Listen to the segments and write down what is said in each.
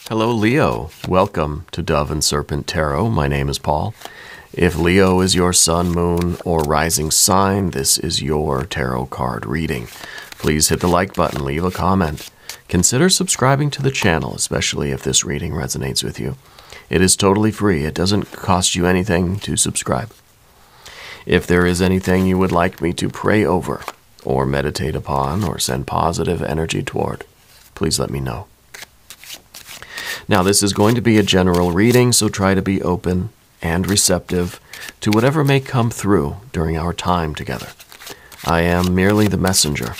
Hello, Leo. Welcome to Dove and Serpent Tarot. My name is Paul. If Leo is your sun, moon, or rising sign, this is your tarot card reading. Please hit the like button, leave a comment. Consider subscribing to the channel, especially if this reading resonates with you. It is totally free. It doesn't cost you anything to subscribe. If there is anything you would like me to pray over, or meditate upon, or send positive energy toward, please let me know. Now, this is going to be a general reading, so try to be open and receptive to whatever may come through during our time together. I am merely the messenger,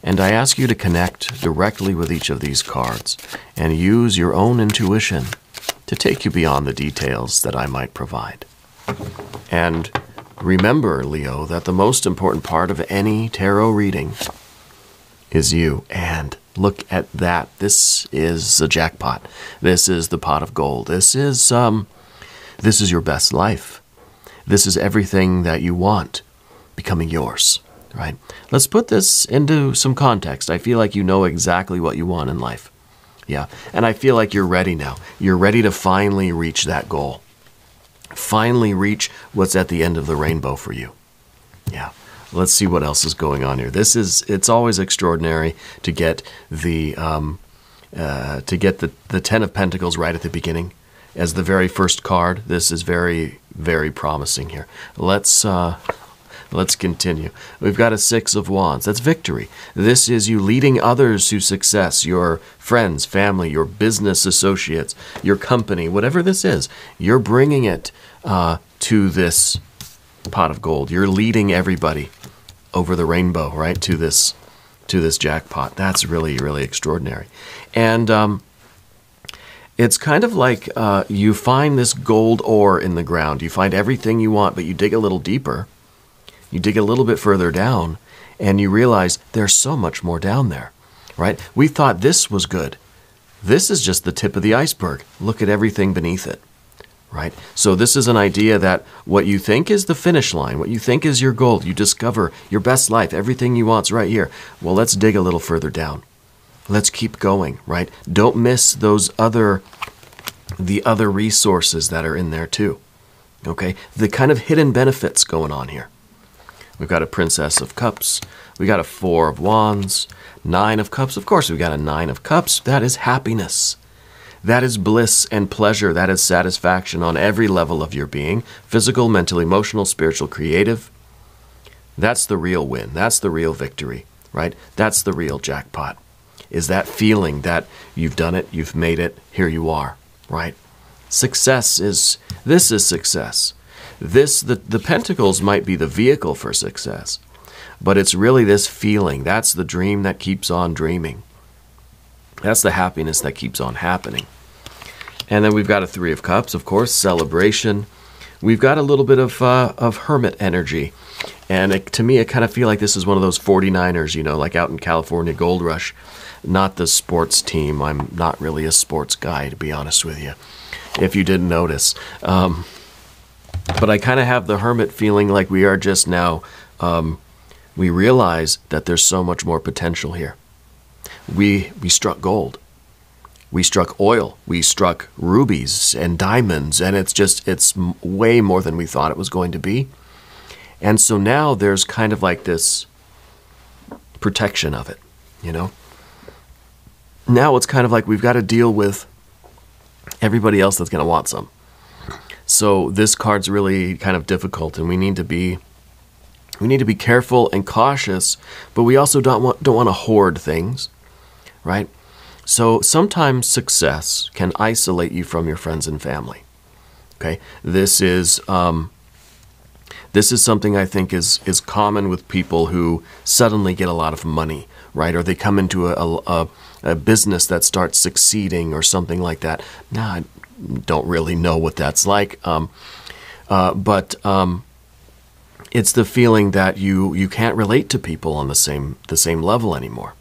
and I ask you to connect directly with each of these cards and use your own intuition to take you beyond the details that I might provide. And remember, Leo, that the most important part of any tarot reading is you. And look at that. This is the jackpot. This is the pot of gold. This is your best life. This is everything that you want becoming yours, right? Let's put this into some context. I feel like you know exactly what you want in life. Yeah, and I feel like you're ready now. You're ready to finally reach that goal. Finally reach what's at the end of the rainbow for you. Yeah. Let's see what else is going on here. It's always extraordinary to get the Ten of Pentacles right at the beginning as the very first card. This is very, very promising here. Let's continue. We've got a Six of Wands. That's victory. This is you leading others to success, your friends, family, your business associates, your company, whatever this is. You're bringing it to this pot of gold. You're leading everybody over the rainbow, right, to this jackpot. That's really, really extraordinary. And it's kind of like you find this gold ore in the ground. You find everything you want, but you dig a little deeper. You dig a little bit further down, and you realize there's so much more down there, right? We thought this was good. This is just the tip of the iceberg. Look at everything beneath it. Right? So this is an idea that what you think is the finish line, what you think is your goal, you discover your best life, everything you want's right here. Well, let's dig a little further down. Let's keep going, right? Don't miss the other resources that are in there too. Okay? The kind of hidden benefits going on here. We've got a Princess of Cups. We got a Four of Wands, Nine of Cups. Of course, we've got a Nine of Cups. That is happiness. That is bliss and pleasure. That is satisfaction on every level of your being. Physical, mental, emotional, spiritual, creative. That's the real win. That's the real victory, right? That's the real jackpot. Is that feeling that you've done it, you've made it, here you are, right? This is success. The pentacles might be the vehicle for success, but it's really this feeling. That's the dream that keeps on dreaming. That's the happiness that keeps on happening. And then we've got a Three of Cups, of course, celebration. We've got a little bit of hermit energy. And to me, I kind of feel like this is one of those 49ers, you know, like out in California, Gold Rush. Not the sports team. I'm not really a sports guy, to be honest with you, if you didn't notice. But I kind of have the hermit feeling like we are just now, we realize that there's so much more potential here. We struck gold. We struck oil. We struck rubies and diamonds, and it's way more than we thought it was going to be. And so now there's kind of like this protection of it, you know? Now it's kind of like we've got to deal with everybody else that's going to want some. So this card's really kind of difficult, and we need to be careful and cautious, but we also don't want to hoard things, right? So sometimes success can isolate you from your friends and family. Okay, this is something I think is common with people who suddenly get a lot of money, right? Or they come into a business that starts succeeding or something like that. Now, I don't really know what that's like, but it's the feeling that you can't relate to people on the same level anymore.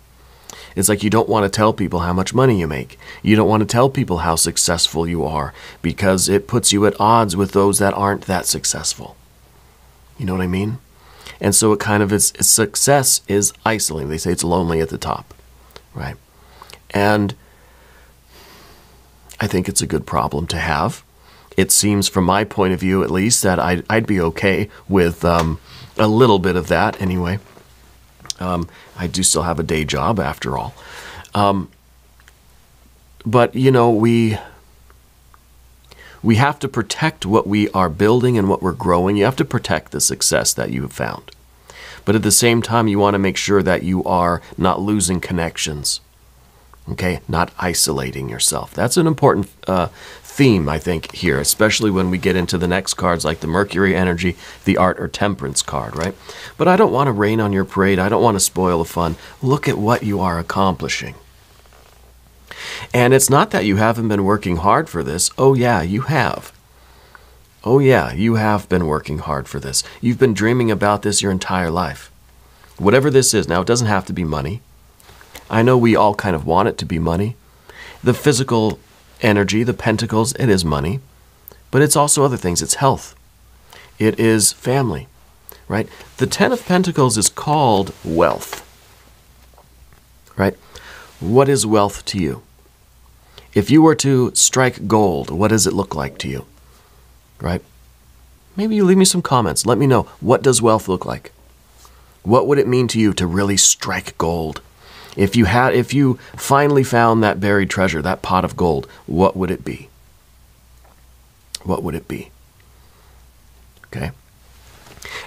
It's like you don't want to tell people how much money you make. You don't want to tell people how successful you are because it puts you at odds with those that aren't that successful. You know what I mean? And so it kind of is, success is isolating. They say it's lonely at the top, right? And I think it's a good problem to have. It seems, from my point of view at least, that I'd be okay with a little bit of that anyway. I do still have a day job after all. But, you know, we have to protect what we are building and what we're growing. You have to protect the success that you have found. But at the same time, you want to make sure that you are not losing connections. Okay? Not isolating yourself. That's an important theme, I think, here, especially when we get into the next cards like the Mercury energy, the Art or Temperance card, right? But I don't want to rain on your parade. I don't want to spoil the fun. Look at what you are accomplishing. And it's not that you haven't been working hard for this. Oh, yeah, you have. Oh, yeah, you have been working hard for this. You've been dreaming about this your entire life. Whatever this is. Now, it doesn't have to be money. I know we all kind of want it to be money. The physical energy, the pentacles, it is money. But it's also other things. It's health. It is family, right? The Ten of Pentacles is called wealth, right? What is wealth to you? If you were to strike gold, what does it look like to you? Right? Maybe you leave me some comments. Let me know. What does wealth look like? What would it mean to you to really strike gold? If you finally found that buried treasure, that pot of gold, what would it be? What would it be? Okay?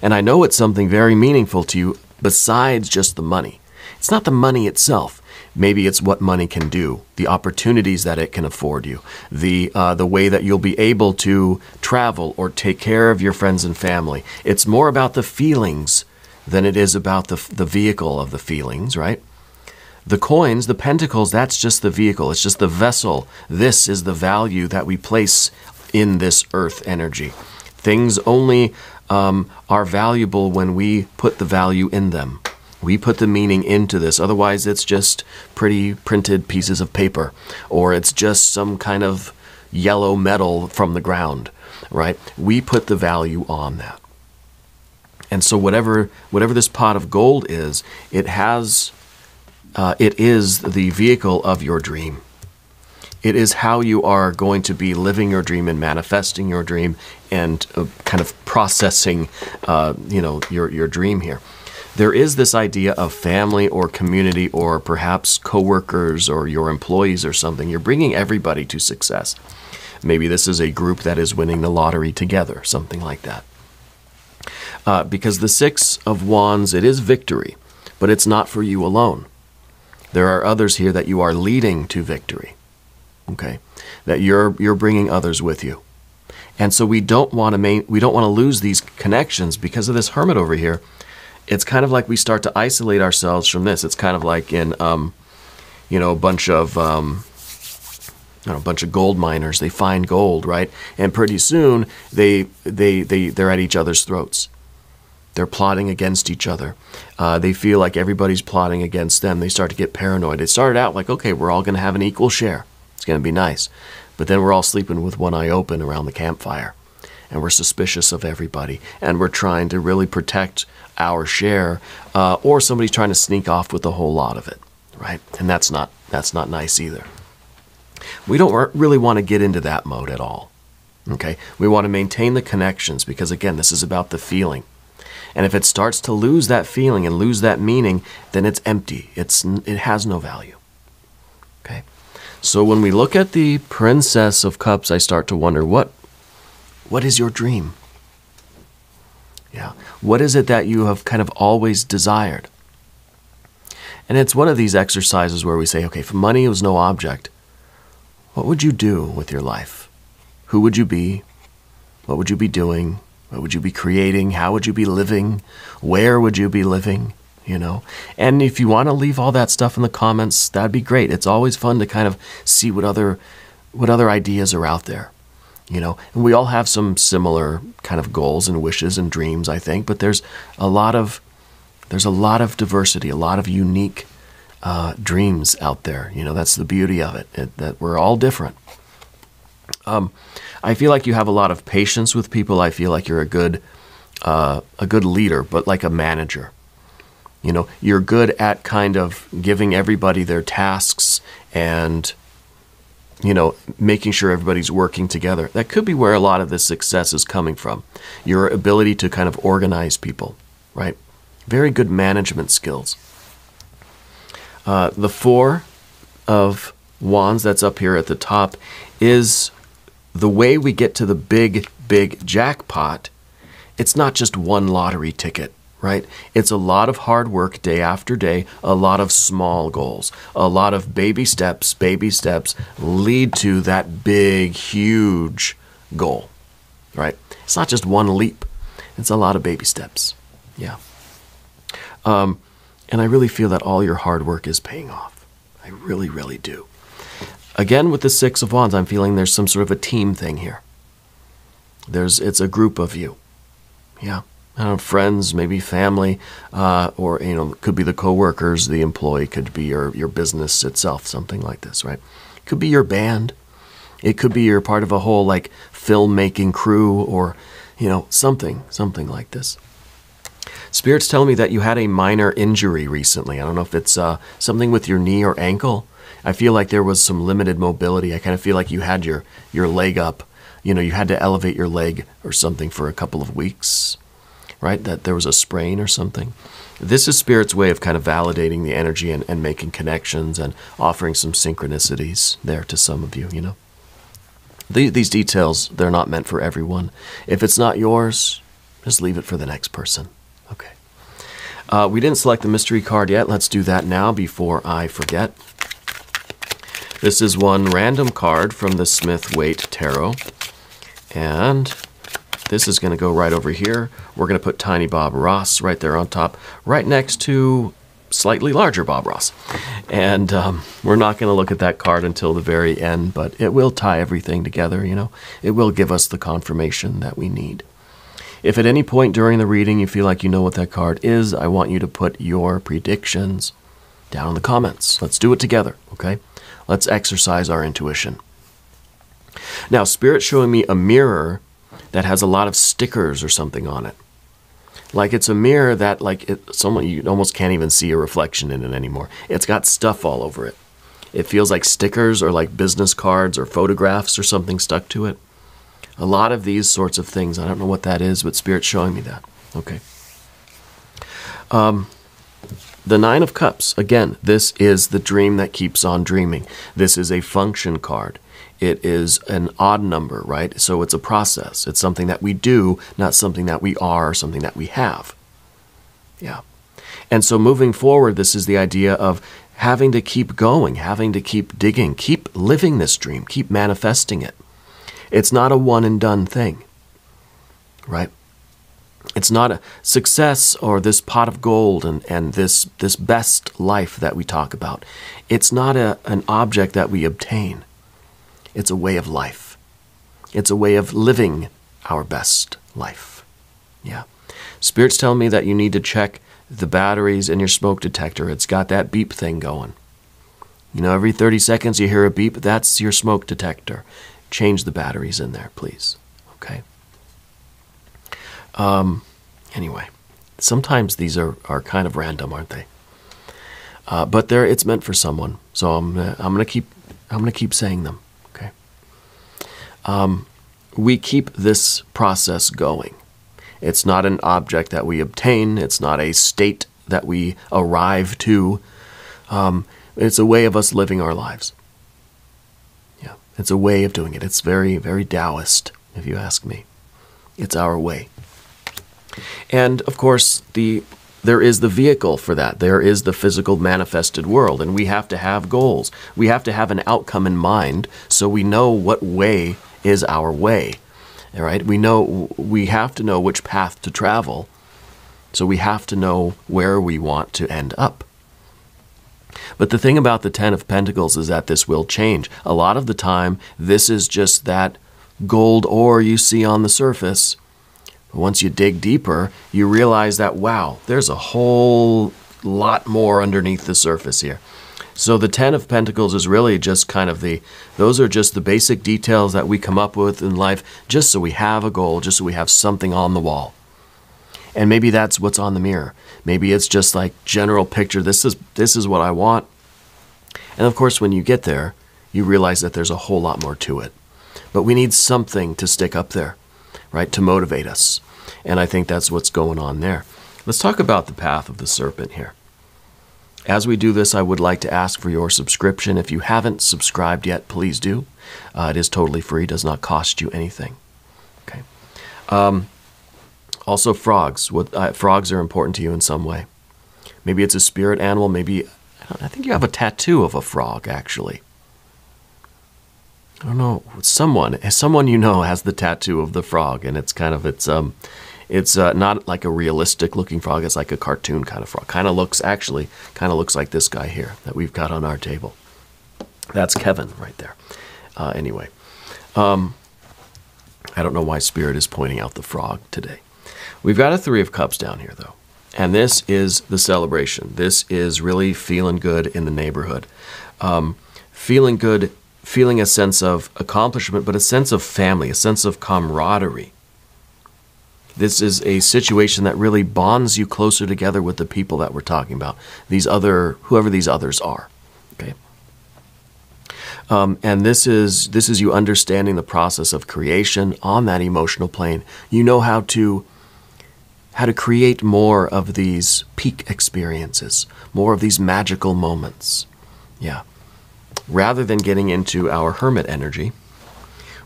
And I know it's something very meaningful to you besides just the money. It's not the money itself. Maybe it's what money can do, the opportunities that it can afford you, the way that you'll be able to travel or take care of your friends and family. It's more about the feelings than it is about the vehicle of the feelings, right? The coins, the pentacles, that's just the vehicle. It's just the vessel. This is the value that we place in this earth energy. Things only are valuable when we put the value in them. We put the meaning into this. Otherwise, it's just pretty printed pieces of paper, or it's just some kind of yellow metal from the ground, right? We put the value on that. And so whatever this pot of gold is, it is the vehicle of your dream. It is how you are going to be living your dream and manifesting your dream and kind of processing, your dream here. There is this idea of family or community or perhaps coworkers or your employees or something. You're bringing everybody to success. Maybe this is a group that is winning the lottery together, something like that. Because the Six of Wands, it is victory, but it's not for you alone. There are others here that you are leading to victory, okay? That you're bringing others with you. And so we don't want to lose these connections because of this Hermit over here. It's kind of like we start to isolate ourselves from this. It's kind of like in, a bunch of gold miners. They find gold, right? And pretty soon they're at each other's throats. They're plotting against each other. They feel like everybody's plotting against them. They start to get paranoid. It started out like, okay, we're all going to have an equal share. It's going to be nice. But then we're all sleeping with one eye open around the campfire. And we're suspicious of everybody. And we're trying to really protect our share, or somebody's trying to sneak off with a whole lot of it, right? And that's not nice either. We don't really want to get into that mode at all, okay? We want to maintain the connections because, again, this is about the feeling. And if it starts to lose that feeling and lose that meaning, then it's empty. It has no value, okay? So when we look at the Princess of Cups, I start to wonder, what is your dream? Yeah. What is it that you have kind of always desired? And it's one of these exercises where we say, okay, if money was no object, what would you do with your life? Who would you be? What would you be doing? What would you be creating? How would you be living? Where would you be living? And if you want to leave all that stuff in the comments, that'd be great. It's always fun to kind of see what other ideas are out there. And we all have some similar kind of goals and wishes and dreams, I think, but there's a lot of diversity, a lot of unique dreams out there. That's the beauty of it, that we're all different. I feel like you have a lot of patience with people. I feel like you're a good leader, but like a manager. You're good at kind of giving everybody their tasks and making sure everybody's working together. That could be where a lot of this success is coming from. Your ability to kind of organize people, right? Very good management skills. The Four of Wands that's up here at the top is the way we get to the big, big jackpot. It's not just one lottery ticket, right? It's a lot of hard work day after day, a lot of small goals, a lot of baby steps lead to that big, huge goal, right? It's not just one leap. It's a lot of baby steps. Yeah. And I really feel that all your hard work is paying off. I really, really do. Again, with the Six of Wands, I'm feeling there's some sort of a team thing here. It's a group of you. Yeah. I don't know, friends, maybe family, or, could be the coworkers, the employee, could be your business itself, something like this, right? It could be your band. It could be you're part of a whole, like, filmmaking crew or, something like this. Spirit's telling me that you had a minor injury recently. I don't know if it's something with your knee or ankle. I feel like there was some limited mobility. I kind of feel like you had your leg up. You had to elevate your leg or something for a couple of weeks, right? That there was a sprain or something. This is Spirit's way of kind of validating the energy and making connections and offering some synchronicities there to some of you, These details, they're not meant for everyone. If it's not yours, just leave it for the next person. Okay. We didn't select the mystery card yet. Let's do that now before I forget. This is one random card from the Smith-Waite Tarot. And this is going to go right over here. We're going to put Tiny Bob Ross right there on top, right next to slightly larger Bob Ross. And we're not going to look at that card until the very end, but it will tie everything together, It will give us the confirmation that we need. If at any point during the reading you feel like you know what that card is, I want you to put your predictions down in the comments. Let's do it together, okay? Let's exercise our intuition. Now, Spirit's showing me a mirror that has a lot of stickers or something on it. Like it's a mirror that you almost can't even see a reflection in it anymore. It's got stuff all over it. It feels like stickers or like business cards or photographs or something stuck to it. A lot of these sorts of things. I don't know what that is, but Spirit's showing me that. Okay. The Nine of Cups. Again, this is the dream that keeps on dreaming. This is a function card. It is an odd number, right? So it's a process. It's something that we do, not something that we are or something that we have. Yeah. And so moving forward, this is the idea of having to keep going, having to keep digging, keep living this dream, keep manifesting it. It's not a one and done thing, right? It's not a success or this pot of gold and this best life that we talk about. It's not an object that we obtain. It's a way of life. It's a way of living our best life. Yeah. Spirit's telling me that you need to check the batteries in your smoke detector. It's got that beep thing going. Every 30 seconds you hear a beep, that's your smoke detector. Change the batteries in there, please. Okay. Anyway, sometimes these are kind of random, aren't they? But it's meant for someone. So I'm gonna keep saying them. Okay. We keep this process going. It's not an object that we obtain. It's not a state that we arrive to. It's a way of us living our lives. Yeah, it's a way of doing it. It's very, very Taoist, if you ask me. It's our way. And, of course, there is the vehicle for that. There is the physical manifested world, and we have to have goals. We have to have an outcome in mind so we know what way is our way. All right? We have to know which path to travel, so we have to know where we want to end up. But the thing about the Ten of Pentacles is that this will change. A lot of the time, this is just that gold ore you see on the surface. But once you dig deeper, you realize that, wow, there's a whole lot more underneath the surface here. So the Ten of Pentacles is really just kind of those are just the basic details that we come up with in life, just so we have a goal, just so we have something on the wall. And maybe that's what's on the mirror. Maybe it's just like general picture. This is what I want. And of course, when you get there, you realize that there's a whole lot more to it. But we need something to stick up there, right, to motivate us. And I think that's what's going on there. Let's talk about the path of the serpent here. As we do this, I would like to ask for your subscription. If you haven't subscribed yet, please do. It is totally free, does not cost you anything. Okay. Also, frogs. Frogs are important to you in some way. Maybe it's a spirit animal. Maybe, I think you have a tattoo of a frog, actually. I don't know. Someone you know has the tattoo of the frog, and it's kind of, it's not like a realistic looking frog. It's like a cartoon kind of frog. Kind of looks like this guy here that we've got on our table. That's Kevin right there. Anyway, I don't know why Spirit is pointing out the frog today. We've got a 3 of Cups down here, though. And this is the celebration. This is really feeling good in the neighborhood. Feeling good, feeling a sense of accomplishment, but a sense of family, a sense of camaraderie. This is a situation that really bonds you closer together with the people that we're talking about. Whoever these others are. Okay. And this is you understanding the process of creation on that emotional plane. You know how to create more of these peak experiences, more of these magical moments. Yeah. Rather than getting into our hermit energy,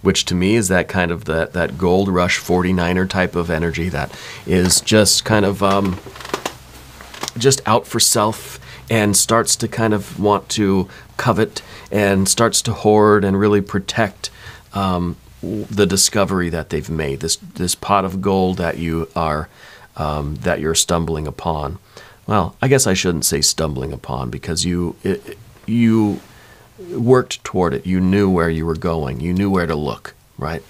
which to me is that kind of that gold rush 49er type of energy that is just kind of just out for self and starts to kind of want to covet and starts to hoard and really protect the discovery that they've made, this pot of gold that you're stumbling upon. Well, I guess I shouldn't say stumbling upon, because you worked toward it. You knew where you were going. You knew where to look, right?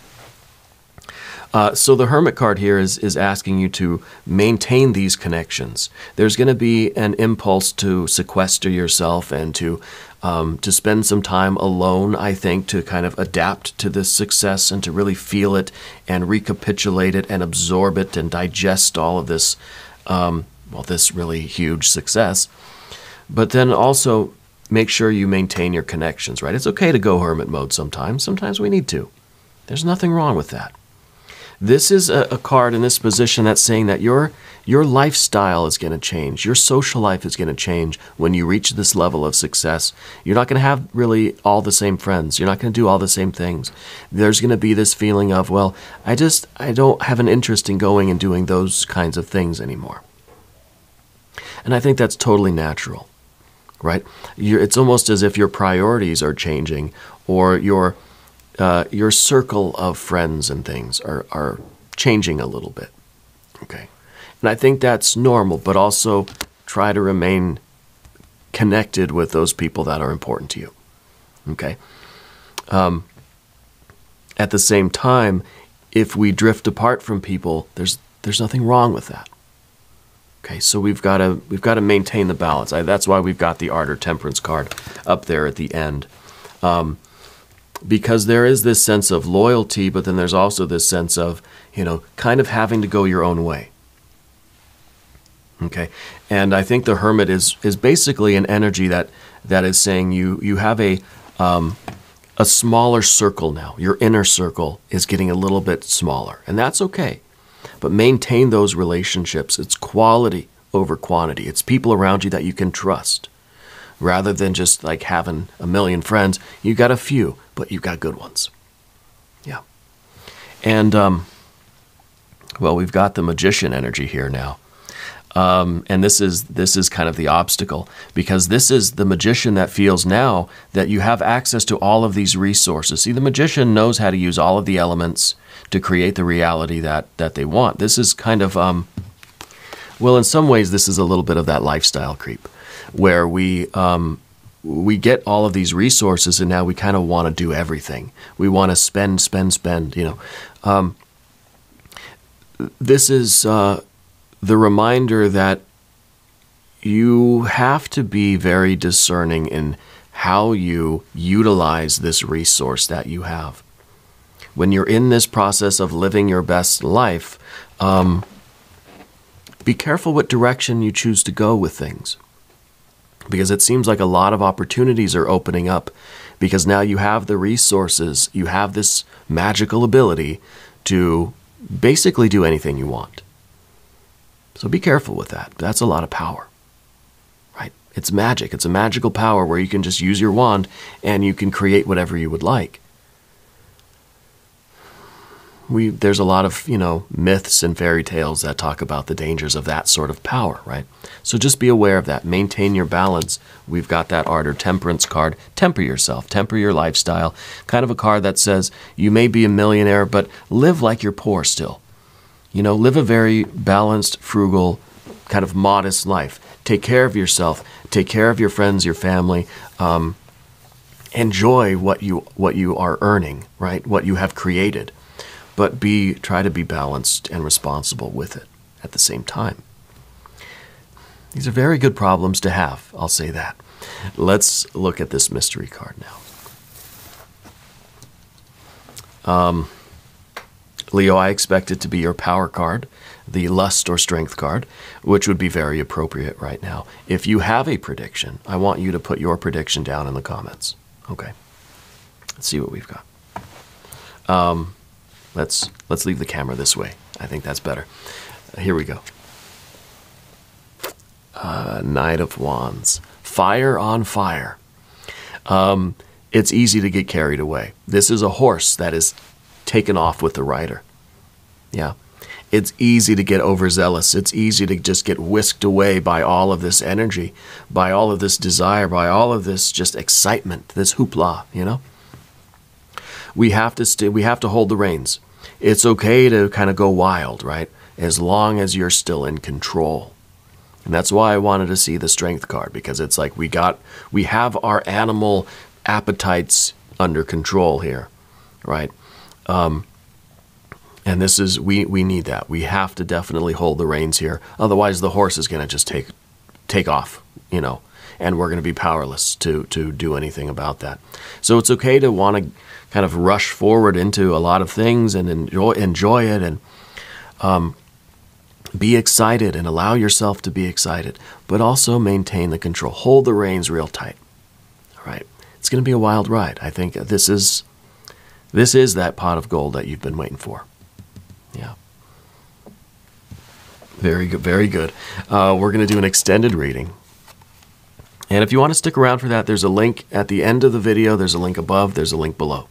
So the Hermit card here is asking you to maintain these connections. There's going to be an impulse to sequester yourself and to spend some time alone, I think, to kind of adapt to this success and to really feel it and recapitulate it and absorb it and digest all of this, this really huge success. But then also make sure you maintain your connections, right? It's okay to go hermit mode sometimes. Sometimes we need to. There's nothing wrong with that. This is a card in this position that's saying that your lifestyle is going to change. Your social life is going to change when you reach this level of success. You're not going to have really all the same friends. You're not going to do all the same things. There's going to be this feeling of, well, I don't have an interest in going and doing those kinds of things anymore. And I think that's totally natural, right? It's almost as if your priorities are changing, or your circle of friends and things are changing a little bit. Okay. And I think that's normal, but also try to remain connected with those people that are important to you. Okay. At the same time, if we drift apart from people, there's nothing wrong with that. Okay, so we've got to maintain the balance. That's why we've got the Ardor Temperance card up there at the end. Because there is this sense of loyalty, but then there's also this sense of, kind of having to go your own way. Okay, and I think the Hermit is basically an energy that is saying you have a smaller circle now. Your inner circle is getting a little bit smaller, and that's okay. But maintain those relationships. It's quality over quantity. It's people around you that you can trust. Rather than just like having a million friends, you got a few, but you got good ones. Yeah. And, we've got the Magician energy here now. And this is kind of the obstacle, because this is the Magician that feels now that you have access to all of these resources. See, the Magician knows how to use all of the elements to create the reality that they want. This is kind of, in some ways, this is a little bit of that lifestyle creep, where we get all of these resources and now we kind of want to do everything. We want to spend, This is the reminder that you have to be very discerning in how you utilize this resource that you have. When you're in this process of living your best life, be careful what direction you choose to go with things. because it seems like a lot of opportunities are opening up, because now you have the resources, you have this magical ability to basically do anything you want. So be careful with that. That's a lot of power, right? It's magic. It's a magical power where you can just use your wand and you can create whatever you would like. There's a lot of, myths and fairy tales that talk about the dangers of that sort of power, right? So just be aware of that. Maintain your balance. We've got that Art or Temperance card. Temper yourself. Temper your lifestyle. Kind of a card that says you may be a millionaire, but live like you're poor still. Live a very balanced, frugal, kind of modest life. Take care of yourself. Take care of your friends, your family. Enjoy what you are earning, right? What you have created. But try to be balanced and responsible with it at the same time. These are very good problems to have, I'll say that. Let's look at this mystery card now. Leo, I expect it to be your power card, the lust or strength card, which would be very appropriate right now. If you have a prediction, I want you to put your prediction down in the comments. Okay. Let's see what we've got. Let's leave the camera this way. I think that's better. Here we go. Knight of Wands. Fire on fire. It's easy to get carried away. This is a horse that is taken off with the rider. Yeah. It's easy to get overzealous. It's easy to just get whisked away by all of this energy, by all of this desire, by all of this just excitement, this hoopla, We have to hold the reins. It's okay to kind of go wild, right? As long as you're still in control. And that's why I wanted to see the strength card, because it's like we have our animal appetites under control here, right? And this is, we need that. We have to definitely hold the reins here. Otherwise the horse is going to just take off, and we're going to be powerless to do anything about that. So it's okay to want to kind of rush forward into a lot of things and enjoy it, and be excited and allow yourself to be excited, but also maintain the control. Hold the reins real tight. All right. It's going to be a wild ride. I think this is that pot of gold that you've been waiting for. Yeah. Very good. Very good. We're going to do an extended reading. And if you want to stick around for that, there's a link at the end of the video. There's a link above. There's a link below.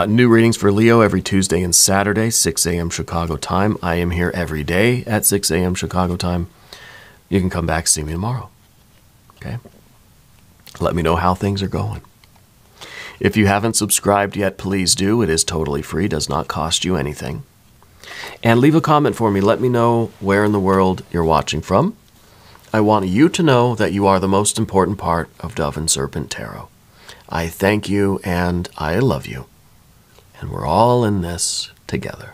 New readings for Leo every Tuesday and Saturday, 6 a.m. Chicago time. I am here every day at 6 a.m. Chicago time. You can come back, see me tomorrow. Okay? Let me know how things are going. If you haven't subscribed yet, please do. It is totally free, does not cost you anything. And leave a comment for me. Let me know where in the world you're watching from. I want you to know that you are the most important part of Dove and Serpent Tarot. I thank you and I love you. And we're all in this together.